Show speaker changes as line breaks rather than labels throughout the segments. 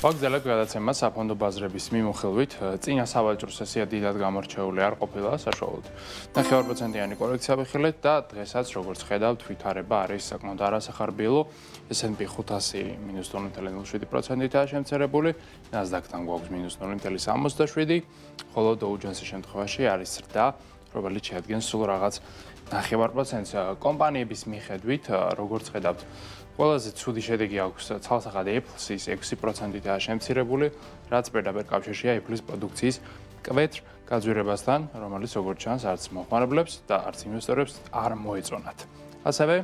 ვაგრძელებთ გადაცემას საფონდო ბაზრების მიმოხილვით. წინა სავაჭრო სესია დიდად გამორჩეული არ ყოფილა, საშუალოდ 9%-იანი კორექცია ვიხილეთ და დღესაც, როგორც ხედავთ, ვითარება არის საკმაოდ არასახარბიელო. S&P 500 -0.07%-ითაა შემცირებული, NASDAQ-თან გვაქვს -0.67, ხოლო Dow Jones-ის შემთხვევაში არის ზრდა, რომელიც შეადგენს სულ რაღაც 0.5%-ს. კომპანიების მიხედვით, როგორც ხედავთ, ყველაზე ცუდი შედეგი აქვს ცალსახად Apple-ის 6%-ითაა შემცირებული, რაც პირდაპირ კავშირშია Apple-ის პროდუქციის მკვეთრ გაძვირებასთან, რომელიც როგორც ჩანს, არც მოხმარებლებს და არც ინვესტორებს არ მოეწონათ. ასევე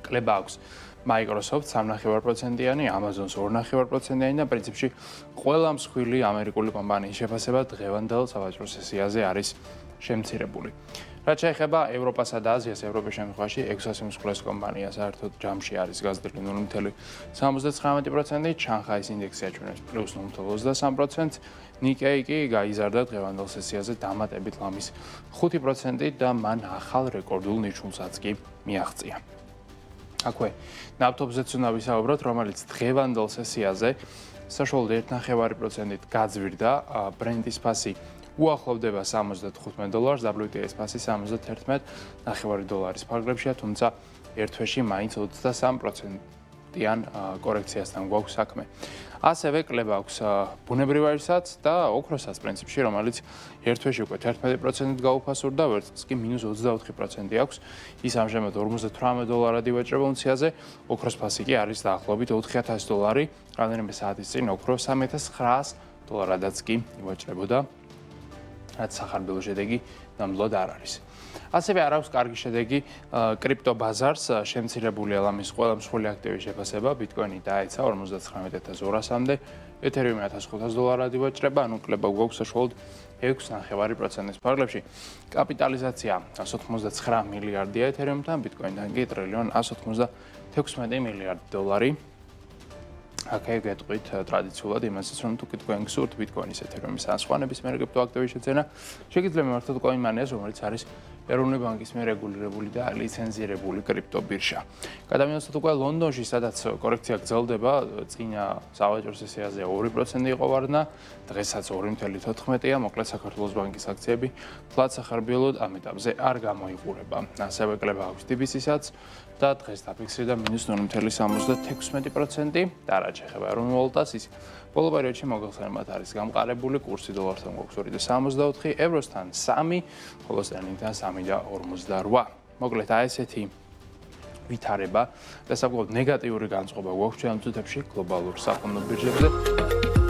კლება აქვს Microsoft 3.5%-იანი, Amazon 2.5%-იანი და პრინციპში ყველა მსხვილი ამერიკული კომპანიის შეფასება დღევანდელ სავაჭრო სესიაზე არის შემცირებული. რაც შეეხება ევროპასა და აზიას, ევროპის შემთხვევაში 600 მსხვილეს კომპანია საერთოდ ჯამში არის გაზრდილი 0.79%, შანხაის ინდექსი აჩვენებს +0.23%, ნიკეი კი გაიზარდა დღევანდელ სესიაზე დამატებით ლამის 5% და მან ახალ რეკორდულ ნიჩუნსაც კი მიაღწია. აქვე ნავთობზეც უნდა ვისაუბროთ, რომელიც დღევანდელ სესიაზე საშუალოდ 1.5%-ით გაძვირდა, ბრენტის ფასი უახლოვდება $75, WTI-ის ფასი $71.5 ფარგლებშია, თუმცა ერთ თვეში მაინც 23%-იან კორექციასთან გვაქვს საქმე. ასევე კლება აქვს ბუნებრივ აირსაც და ოქროსაც პრინციპში, რომელიც ერთ თვეში უკვე 11%-ით გაუფასურდა, ვერცხლს კი -24% აქვს. ის ამჟამად $58 ივაჭრება უნციაზე, ოქროს ფასი კი არის დაახლოებით $4,000, რამდენიმე საათის წინ ოქრო $3,900-დან კი ივაჭრებოდა. რაც სახარბიელო შედეგი ნამდვილად არ არის. ასევე არ აქვს კარგი შედეგი კრიპტო ბაზარს, შემცირებული ლამის ყველა მსხვილი აქტივის შეფასება, ბიტკოინი დაეცა 59,200-მდე, ეთერიუმი $1,500 ივაჭრება, ანუ კლება გვაქვს საშუალოდ 6.5%-ის ფარგლებში. კაპიტალიზაცია 189 მილიარდია ეთერიუმთან, ბიტკოინთან კი $1,196 მილიარდი. აქ გეტყვით ტრადიციულად იმასაც, რომ თუ კითხვენ გსურთ ბიტკოინის, ეთერიუმის ან სხვა ნებისმიერ კრიპტოაქტივის შეძენა, შეგიძლიათ მიმართოთ CoinMania-ს, რომელიც არის ეროვნული ბანკის მიერ რეგულირებული და ლიცენზირებული კრიპტობირჟა. გადავინაცვლოთ უკვე ლონდონში, სადაც კორექცია გრძელდება, წინა სავაჭრო სესიაზე 2% იყო ვარდნა, დღესაც 2.14-ია, მოკლედ საქართველოს ბანკის აქციები ფლად სახარბიელოდ ამ ეტაპზე არ გამოიყურება. ასევე კლება აქვს TBC-საც და დღეს დაფიქსირდა -0.76% და რაც შეეხება ეროვნულ ვალუტას, ის ბოლო პერიოდში მოგხსენებათ არის გამყარებული, კურსი დოლართან გვაქვს 2.64, ევროსთან 3, ხოლო სტერლინგთან 3.58. მოკლედ აი ესეთი ვითარება და საკმაოდ ნეგატიური განწყობა გვაქვს ჩვენ ამ წუთებში გლობალურ საფონდო ბირჟებზე.